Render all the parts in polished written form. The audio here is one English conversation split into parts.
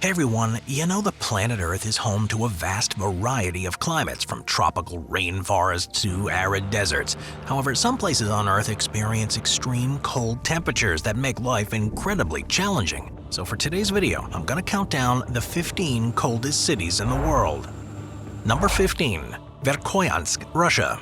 Hey everyone, you know the planet Earth is home to a vast variety of climates, from tropical rainforests to arid deserts. However, some places on Earth experience extreme cold temperatures that make life incredibly challenging. So for today's video, I'm gonna count down the 15 coldest cities in the world. Number 15. Verkhoyansk, Russia.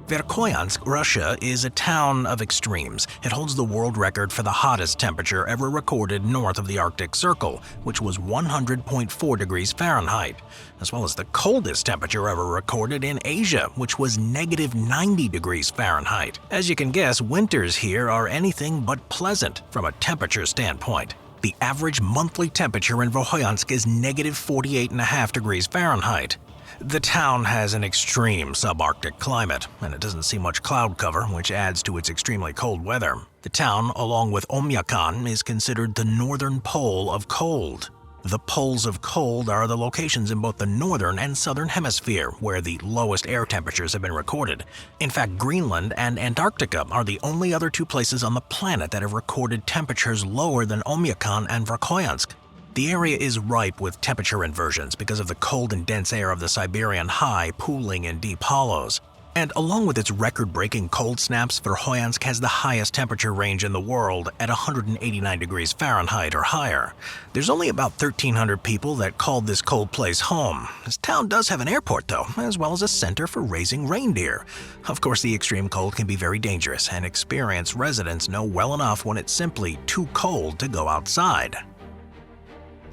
Verkhoyansk, Russia is a town of extremes. It holds the world record for the hottest temperature ever recorded north of the Arctic Circle, which was 100.4 degrees Fahrenheit, as well as the coldest temperature ever recorded in Asia, which was negative 90 degrees Fahrenheit. As you can guess, winters here are anything but pleasant from a temperature standpoint. The average monthly temperature in Verkhoyansk is negative 48.5 degrees Fahrenheit. The town has an extreme subarctic climate, and it doesn't see much cloud cover, which adds to its extremely cold weather. The town, along with Omiacan, is considered the northern pole of cold. The poles of cold are the locations in both the northern and southern hemisphere where the lowest air temperatures have been recorded. In fact, Greenland and Antarctica are the only other two places on the planet that have recorded temperatures lower than Omiacan and Verkhoyansk. The area is ripe with temperature inversions because of the cold and dense air of the Siberian high pooling in deep hollows. And along with its record-breaking cold snaps, Verkhoyansk has the highest temperature range in the world at 189 degrees Fahrenheit or higher. There's only about 1,300 people that call this cold place home. This town does have an airport though, as well as a center for raising reindeer. Of course, the extreme cold can be very dangerous, and experienced residents know well enough when it's simply too cold to go outside.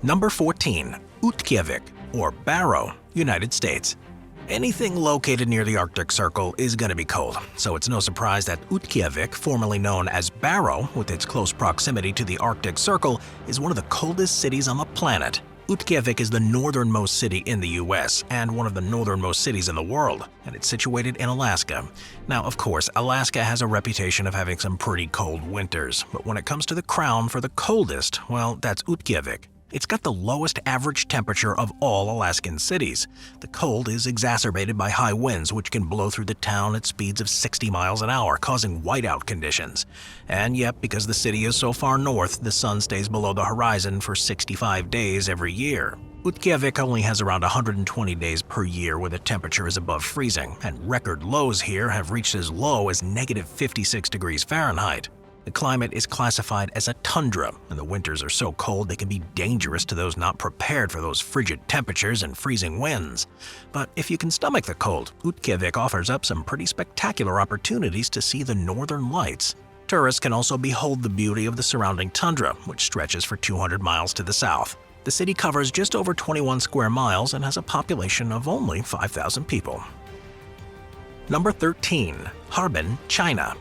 Number 14. Utqiagvik, or Barrow, United States. Anything located near the Arctic Circle is going to be cold, so it's no surprise that Utqiagvik, formerly known as Barrow, with its close proximity to the Arctic Circle, is one of the coldest cities on the planet. Utqiagvik is the northernmost city in the US and one of the northernmost cities in the world, and it's situated in Alaska. Now, of course, Alaska has a reputation of having some pretty cold winters, but when it comes to the crown for the coldest, well, that's Utqiagvik. It's got the lowest average temperature of all Alaskan cities. The cold is exacerbated by high winds, which can blow through the town at speeds of 60 miles an hour, causing whiteout conditions. And yet, because the city is so far north, the sun stays below the horizon for 65 days every year. Utqiagvik only has around 120 days per year where the temperature is above freezing, and record lows here have reached as low as negative 56 degrees Fahrenheit. The climate is classified as a tundra, and the winters are so cold they can be dangerous to those not prepared for those frigid temperatures and freezing winds. But if you can stomach the cold, Utqiagvik offers up some pretty spectacular opportunities to see the northern lights. Tourists can also behold the beauty of the surrounding tundra, which stretches for 200 miles to the south. The city covers just over 21 square miles and has a population of only 5,000 people. Number 13. Harbin, China.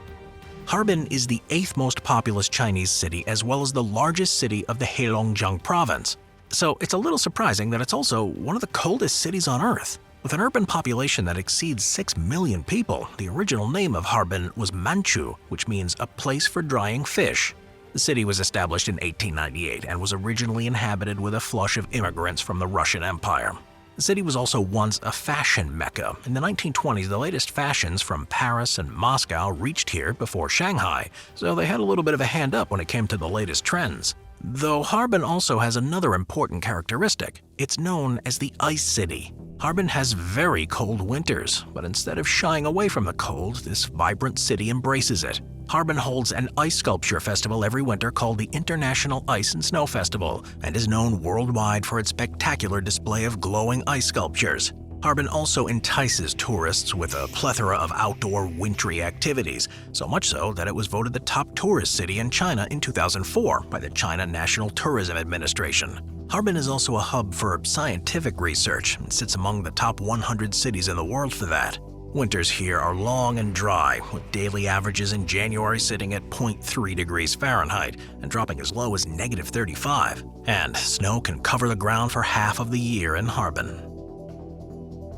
Harbin is the 8th most populous Chinese city, as well as the largest city of the Heilongjiang province. So it's a little surprising that it's also one of the coldest cities on Earth. With an urban population that exceeds 6 million people, the original name of Harbin was Manchu, which means a place for drying fish. The city was established in 1898 and was originally inhabited with a flush of immigrants from the Russian Empire. The city was also once a fashion mecca. In the 1920s, the latest fashions from Paris and Moscow reached here before Shanghai, so they had a little bit of a hand up when it came to the latest trends. Though Harbin also has another important characteristic. It's known as the Ice City. Harbin has very cold winters, but instead of shying away from the cold, this vibrant city embraces it. Harbin holds an ice sculpture festival every winter called the International Ice and Snow Festival, and is known worldwide for its spectacular display of glowing ice sculptures. Harbin also entices tourists with a plethora of outdoor wintry activities, so much so that it was voted the top tourist city in China in 2004 by the China National Tourism Administration. Harbin is also a hub for scientific research and sits among the top 100 cities in the world for that. Winters here are long and dry, with daily averages in January sitting at 0.3 degrees Fahrenheit and dropping as low as negative 35. And snow can cover the ground for half of the year in Harbin.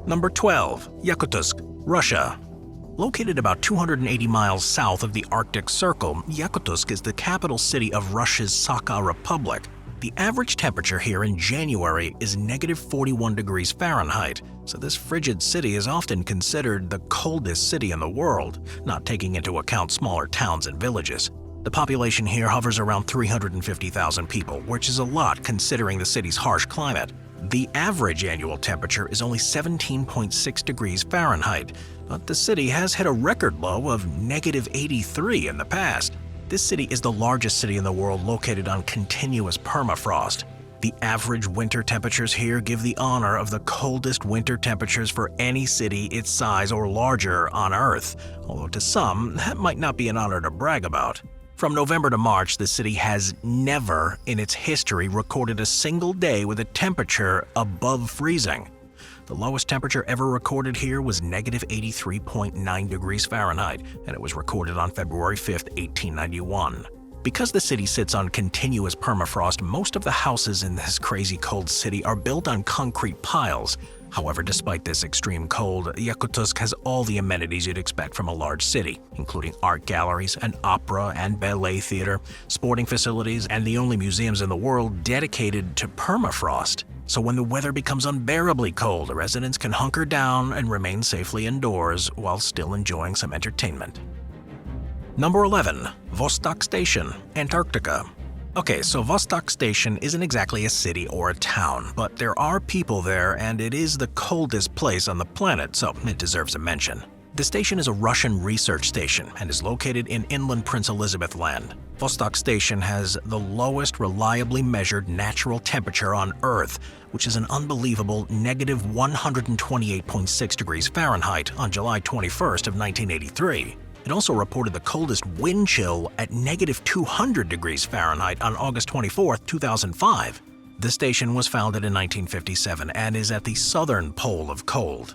Number 12. Yakutsk, Russia. Located about 280 miles south of the Arctic Circle, Yakutsk is the capital city of Russia's Sakha Republic. The average temperature here in January is negative 41 degrees Fahrenheit, so this frigid city is often considered the coldest city in the world, not taking into account smaller towns and villages. The population here hovers around 350,000 people, which is a lot considering the city's harsh climate. The average annual temperature is only 17.6 degrees Fahrenheit, but the city has hit a record low of -83 in the past. This city is the largest city in the world located on continuous permafrost. The average winter temperatures here give the honor of the coldest winter temperatures for any city its size or larger on Earth, although to some, that might not be an honor to brag about. From November to March, the city has never in its history recorded a single day with a temperature above freezing. The lowest temperature ever recorded here was -83.9 degrees Fahrenheit, and it was recorded on February 5, 1891. Because the city sits on continuous permafrost, most of the houses in this crazy cold city are built on concrete piles. However, despite this extreme cold, Yakutsk has all the amenities you'd expect from a large city, including art galleries, an opera and ballet theater, sporting facilities, and the only museums in the world dedicated to permafrost. So when the weather becomes unbearably cold, residents can hunker down and remain safely indoors while still enjoying some entertainment. Number 11. Vostok Station, Antarctica. Okay, so Vostok Station isn't exactly a city or a town, but there are people there and it is the coldest place on the planet, so it deserves a mention. The station is a Russian research station and is located in inland Prince Elizabeth Land. Vostok Station has the lowest reliably measured natural temperature on Earth, which is an unbelievable -128.6 degrees Fahrenheit on July 21st of 1983. It also reported the coldest wind chill at -200 degrees Fahrenheit on August 24, 2005. The station was founded in 1957 and is at the southern pole of cold.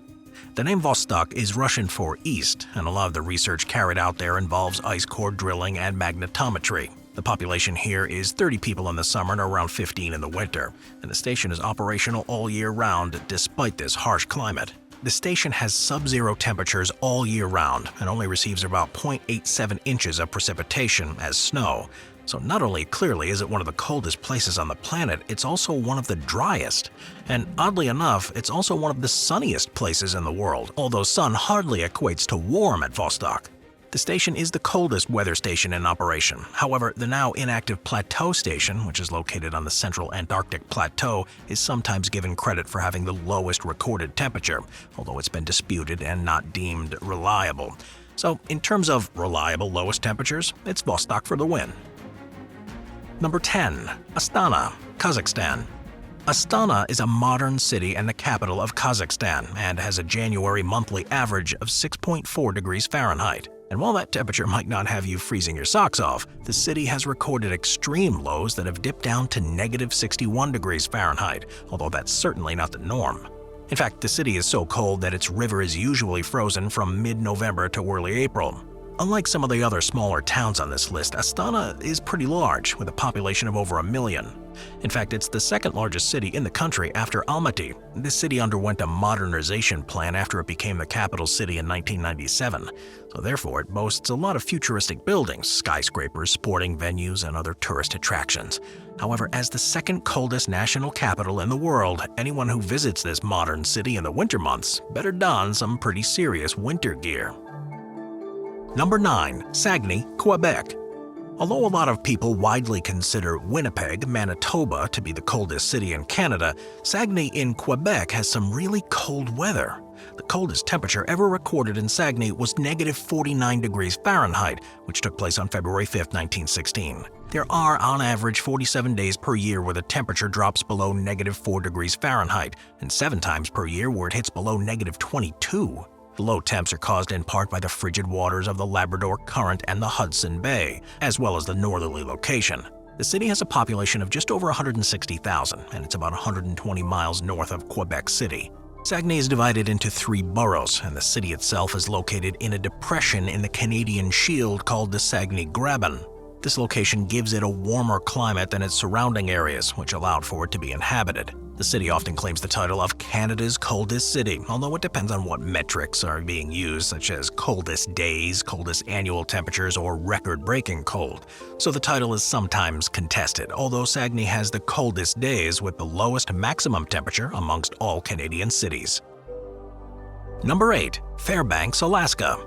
The name Vostok is Russian for east, and a lot of the research carried out there involves ice core drilling and magnetometry. The population here is 30 people in the summer and around 15 in the winter, and the station is operational all year round despite this harsh climate. The station has sub-zero temperatures all year round and only receives about 0.87 inches of precipitation as snow. So not only clearly is it one of the coldest places on the planet, it's also one of the driest. And oddly enough, it's also one of the sunniest places in the world, although sun hardly equates to warm at Vostok. The station is the coldest weather station in operation. However, the now inactive Plateau Station, which is located on the central Antarctic Plateau, is sometimes given credit for having the lowest recorded temperature, although it's been disputed and not deemed reliable. So, in terms of reliable lowest temperatures, it's Vostok for the win. Number 10. Astana, Kazakhstan. Astana is a modern city and the capital of Kazakhstan and has a January monthly average of 6.4 degrees Fahrenheit. And while that temperature might not have you freezing your socks off, the city has recorded extreme lows that have dipped down to -61 degrees Fahrenheit, although that's certainly not the norm. In fact, the city is so cold that its river is usually frozen from mid-November to early April. Unlike some of the other smaller towns on this list, Astana is pretty large, with a population of over 1 million. In fact, it's the second largest city in the country after Almaty. This city underwent a modernization plan after it became the capital city in 1997. So therefore, it boasts a lot of futuristic buildings, skyscrapers, sporting venues, and other tourist attractions. However, as the second coldest national capital in the world, anyone who visits this modern city in the winter months better don some pretty serious winter gear. Number 9. Sagne, Quebec. Although a lot of people widely consider Winnipeg, Manitoba to be the coldest city in Canada, Sagne in Quebec has some really cold weather. The coldest temperature ever recorded in Sagne was -49 degrees Fahrenheit, which took place on February 5, 1916. There are, on average, 47 days per year where the temperature drops below -4 degrees Fahrenheit, and 7 times per year where it hits below -22. The low temps are caused in part by the frigid waters of the Labrador Current and the Hudson Bay, as well as the northerly location. The city has a population of just over 160,000, and it's about 120 miles north of Quebec City. Sagne is divided into 3 boroughs, and the city itself is located in a depression in the Canadian Shield called the Sagne Graben. This location gives it a warmer climate than its surrounding areas, which allowed for it to be inhabited. The city often claims the title of Canada's coldest city, although it depends on what metrics are being used, such as coldest days, coldest annual temperatures, or record-breaking cold. So the title is sometimes contested, although Sagne has the coldest days with the lowest maximum temperature amongst all Canadian cities. Number 8. Fairbanks, Alaska.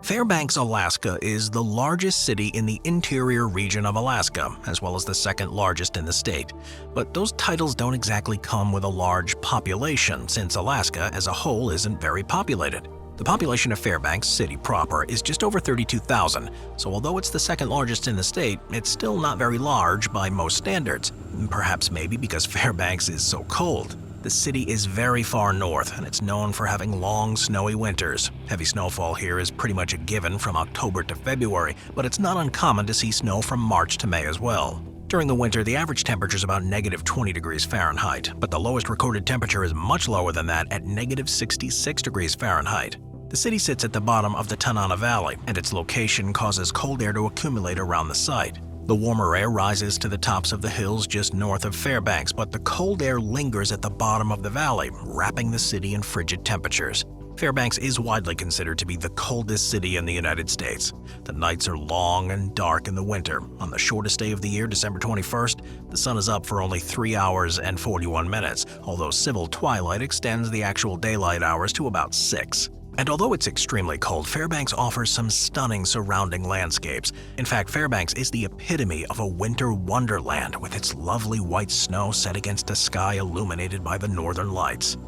Fairbanks, Alaska is the largest city in the interior region of Alaska, as well as the second largest in the state. But those titles don't exactly come with a large population, since Alaska as a whole isn't very populated. The population of Fairbanks city proper is just over 32,000, so although it's the second largest in the state, it's still not very large by most standards. Perhaps maybe because Fairbanks is so cold. The city is very far north, and it's known for having long, snowy winters. Heavy snowfall here is pretty much a given from October to February, but it's not uncommon to see snow from March to May as well. During the winter, the average temperature is about -20 degrees Fahrenheit, but the lowest recorded temperature is much lower than that at -66 degrees Fahrenheit. The city sits at the bottom of the Tanana Valley, and its location causes cold air to accumulate around the site. The warmer air rises to the tops of the hills just north of Fairbanks, but the cold air lingers at the bottom of the valley, wrapping the city in frigid temperatures. Fairbanks is widely considered to be the coldest city in the United States. The nights are long and dark in the winter. On the shortest day of the year, December 21st, the sun is up for only 3 hours and 41 minutes, although civil twilight extends the actual daylight hours to about 6. And although it's extremely cold, Fairbanks offers some stunning surrounding landscapes. In fact, Fairbanks is the epitome of a winter wonderland with its lovely white snow set against a sky illuminated by the northern lights.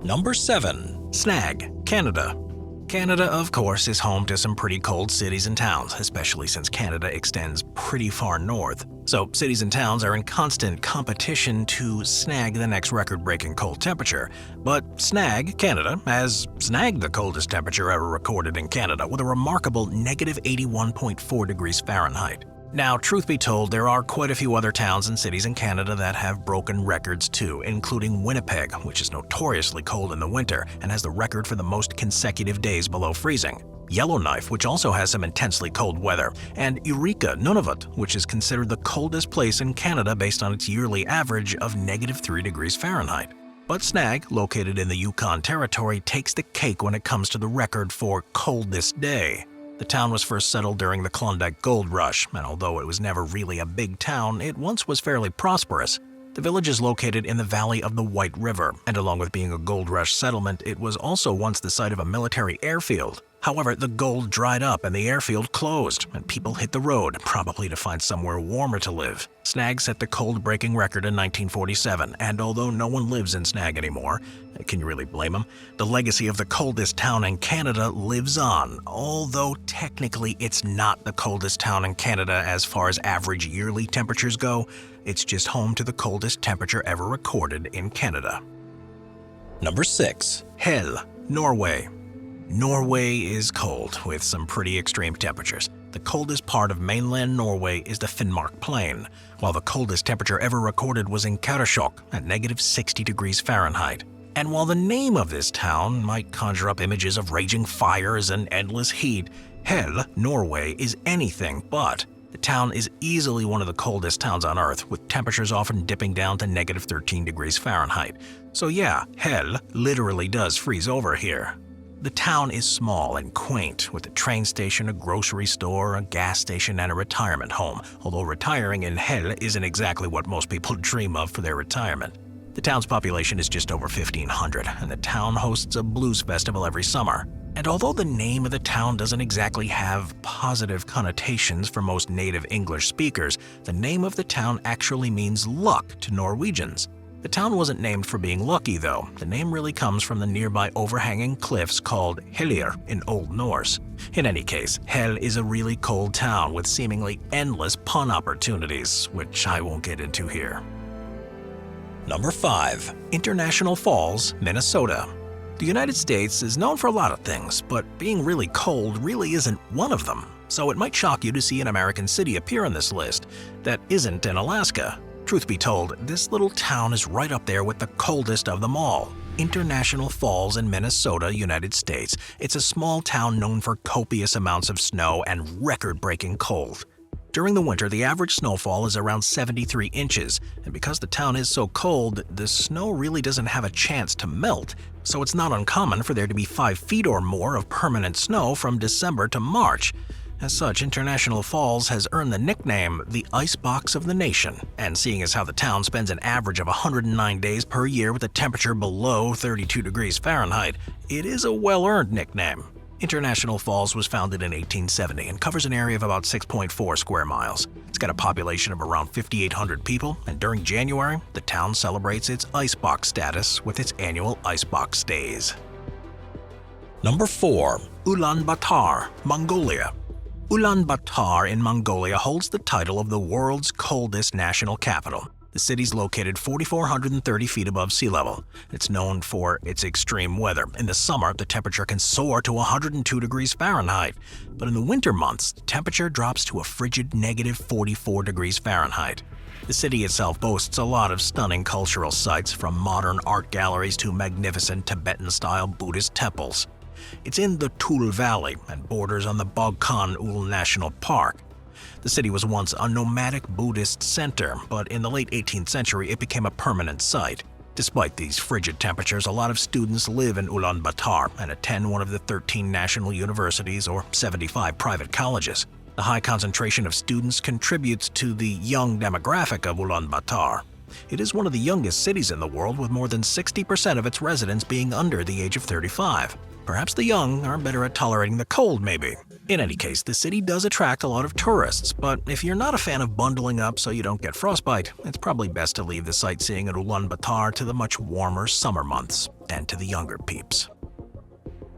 Number 7. Snag Canada. Canada, of course, is home to some pretty cold cities and towns, especially since Canada extends pretty far north. So cities and towns are in constant competition to snag the next record-breaking cold temperature. But Snag Canada has snagged the coldest temperature ever recorded in Canada with a remarkable -81.4 degrees Fahrenheit. Now, truth be told, there are quite a few other towns and cities in Canada that have broken records too, including Winnipeg, which is notoriously cold in the winter and has the record for the most consecutive days below freezing. Yellowknife, which also has some intensely cold weather, and Eureka, Nunavut, which is considered the coldest place in Canada based on its yearly average of -3 degrees Fahrenheit. But Snag, located in the Yukon Territory, takes the cake when it comes to the record for coldest day. The town was first settled during the Klondike Gold Rush, and although it was never really a big town, it once was fairly prosperous. The village is located in the valley of the White River, and along with being a gold rush settlement, it was also once the site of a military airfield. However, the gold dried up and the airfield closed, and people hit the road, probably to find somewhere warmer to live. Snag set the cold-breaking record in 1947, and although no one lives in Snag anymore, can you really blame them? The legacy of the coldest town in Canada lives on, although technically it's not the coldest town in Canada as far as average yearly temperatures go. It's just home to the coldest temperature ever recorded in Canada. Number 6. Hell, Norway. Norway is cold, with some pretty extreme temperatures. The coldest part of mainland Norway is the Finnmark Plain, while the coldest temperature ever recorded was in Karasjok at -60 degrees Fahrenheit. And while the name of this town might conjure up images of raging fires and endless heat, Hell, Norway is anything but. The town is easily one of the coldest towns on Earth, with temperatures often dipping down to -13 degrees Fahrenheit. So yeah, Hell literally does freeze over here. The town is small and quaint, with a train station, a grocery store, a gas station, and a retirement home, although retiring in Hell isn't exactly what most people dream of for their retirement. The town's population is just over 1,500, and the town hosts a blues festival every summer. And although the name of the town doesn't exactly have positive connotations for most native English speakers, the name of the town actually means luck to Norwegians. The town wasn't named for being lucky, though. The name really comes from the nearby overhanging cliffs called Hellir in Old Norse. In any case, Hell is a really cold town with seemingly endless pun opportunities, which I won't get into here. Number 5. International Falls, Minnesota. The United States is known for a lot of things, but being really cold really isn't one of them. So it might shock you to see an American city appear on this list that isn't in Alaska. Truth be told, this little town is right up there with the coldest of them all. International Falls in Minnesota, United States. It's a small town known for copious amounts of snow and record-breaking cold. During the winter, the average snowfall is around 73 inches, and because the town is so cold, the snow really doesn't have a chance to melt, so it's not uncommon for there to be 5 feet or more of permanent snow from December to March. As such, International Falls has earned the nickname the Icebox of the Nation, and seeing as how the town spends an average of 109 days per year with a temperature below 32 degrees Fahrenheit, it is a well-earned nickname. International Falls was founded in 1870 and covers an area of about 6.4 square miles. It's got a population of around 5,800 people, and during January, the town celebrates its icebox status with its annual Icebox Days. Number 4. Ulaanbaatar, Mongolia. Ulaanbaatar in Mongolia holds the title of the world's coldest national capital. The city's located 4,430 feet above sea level. It's known for its extreme weather. In the summer, the temperature can soar to 102 degrees Fahrenheit. But in the winter months, the temperature drops to a frigid negative 44 degrees Fahrenheit. The city itself boasts a lot of stunning cultural sites, from modern art galleries to magnificent Tibetan-style Buddhist temples. It's in the Tul Valley and borders on the Bogkhan-Ul National Park. The city was once a nomadic Buddhist center, but in the late 18th century it became a permanent site. Despite these frigid temperatures, a lot of students live in Ulaanbaatar and attend one of the 13 national universities or 75 private colleges. The high concentration of students contributes to the young demographic of Ulaanbaatar. It is one of the youngest cities in the world, with more than 60% of its residents being under the age of 35. Perhaps the young are better at tolerating the cold, maybe. In any case, the city does attract a lot of tourists, but if you're not a fan of bundling up so you don't get frostbite, it's probably best to leave the sightseeing at Ulaanbaatar to the much warmer summer months and to the younger peeps.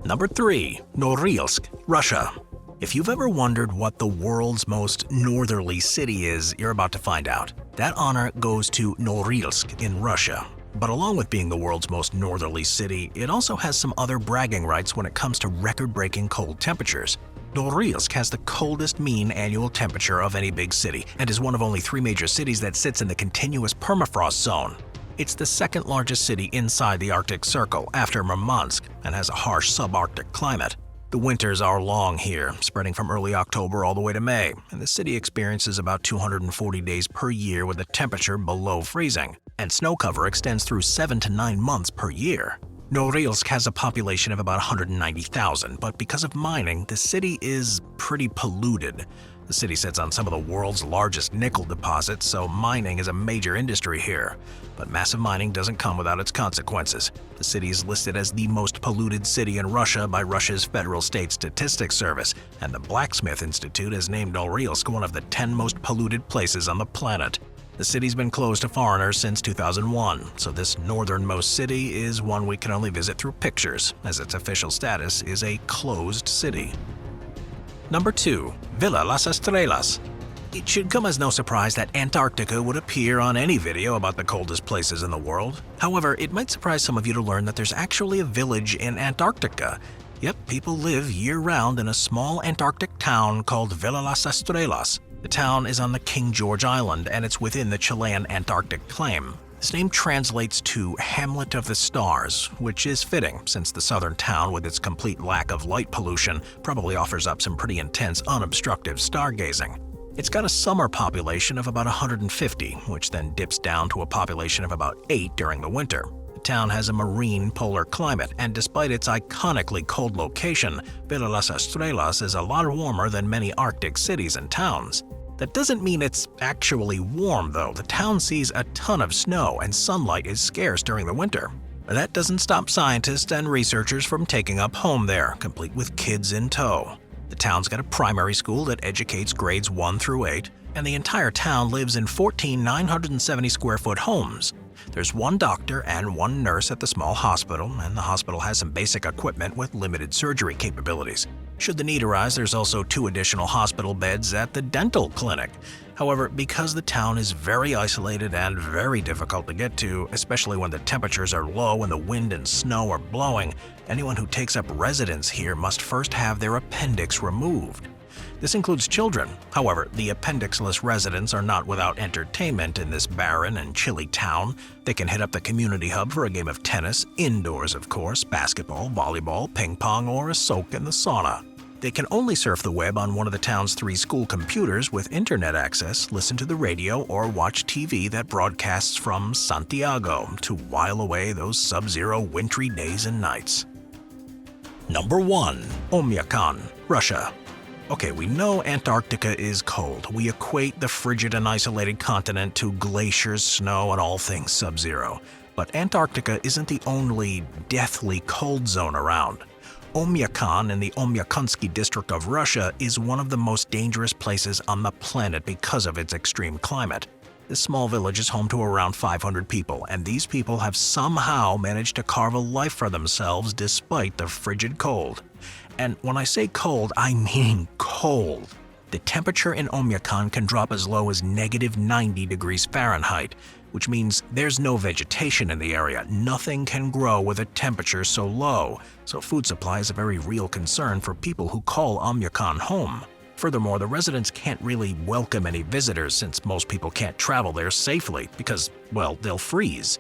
Number 3. Norilsk, Russia. If you've ever wondered what the world's most northerly city is, you're about to find out. That honor goes to Norilsk in Russia. But along with being the world's most northerly city, it also has some other bragging rights when it comes to record-breaking cold temperatures. Norilsk has the coldest mean annual temperature of any big city and is one of only 3 major cities that sits in the continuous permafrost zone. It's the second largest city inside the Arctic Circle after Murmansk and has a harsh subarctic climate. The winters are long here, spreading from early October all the way to May, and the city experiences about 240 days per year with a temperature below freezing, and snow cover extends through 7 to 9 months per year. Norilsk has a population of about 190,000, but because of mining, the city is pretty polluted. The city sits on some of the world's largest nickel deposits, so mining is a major industry here. But massive mining doesn't come without its consequences. The city is listed as the most polluted city in Russia by Russia's Federal State Statistics Service, and the Blacksmith Institute has named Norilsk one of the 10 most polluted places on the planet. The city's been closed to foreigners since 2001, so this northernmost city is one we can only visit through pictures, as its official status is a closed city. Number 2. Villa Las Estrellas. It should come as no surprise that Antarctica would appear on any video about the coldest places in the world. However, it might surprise some of you to learn that there's actually a village in Antarctica. Yep, people live year-round in a small Antarctic town called Villa Las Estrellas. The town is on the King George Island, and it's within the Chilean Antarctic claim. This name translates to Hamlet of the Stars, which is fitting since the southern town, with its complete lack of light pollution, probably offers up some pretty intense unobstructive stargazing. It's got a summer population of about 150, which then dips down to a population of about 8 during the winter. The town has a marine polar climate, and despite its iconically cold location, Villa Las Estrellas is a lot warmer than many Arctic cities and towns. That doesn't mean it's actually warm, though. The town sees a ton of snow, and sunlight is scarce during the winter. But that doesn't stop scientists and researchers from taking up home there, complete with kids in tow. The town's got a primary school that educates grades 1 through 8, and the entire town lives in 14 970-square-foot homes. There's 1 doctor and 1 nurse at the small hospital, and the hospital has some basic equipment with limited surgery capabilities. Should the need arise, there's also 2 additional hospital beds at the dental clinic. However, because the town is very isolated and very difficult to get to, especially when the temperatures are low and the wind and snow are blowing, anyone who takes up residence here must first have their appendix removed. This includes children. However, the appendixless residents are not without entertainment in this barren and chilly town. They can hit up the community hub for a game of tennis, indoors of course, basketball, volleyball, ping pong, or a soak in the sauna. They can only surf the web on one of the town's 3 school computers with internet access, listen to the radio, or watch TV that broadcasts from Santiago to while away those sub-zero wintry days and nights. Number 1. Omiacan, Russia. Okay, we know Antarctica is cold. We equate the frigid and isolated continent to glaciers, snow, and all things sub-zero. But Antarctica isn't the only deathly cold zone around. Omiacan in the Omiacansky district of Russia is one of the most dangerous places on the planet because of its extreme climate. This small village is home to around 500 people, and these people have somehow managed to carve a life for themselves despite the frigid cold. And when I say cold, I mean cold. The temperature in Omiacan can drop as low as -90 degrees Fahrenheit, which means there's no vegetation in the area. Nothing can grow with a temperature so low, so food supply is a very real concern for people who call Omiacan home. Furthermore, the residents can't really welcome any visitors since most people can't travel there safely because, well, they'll freeze.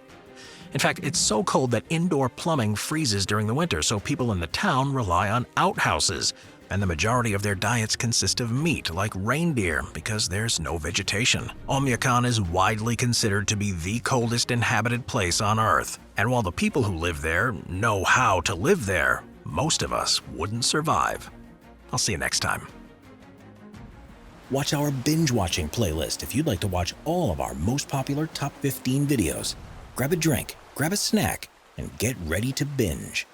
In fact, it's so cold that indoor plumbing freezes during the winter, so people in the town rely on outhouses, and the majority of their diets consist of meat, like reindeer, because there's no vegetation. Omiacan is widely considered to be the coldest inhabited place on Earth, and while the people who live there know how to live there, most of us wouldn't survive. I'll see you next time. Watch our binge-watching playlist if you'd like to watch all of our most popular top 15 videos. Grab a drink, grab a snack, and get ready to binge.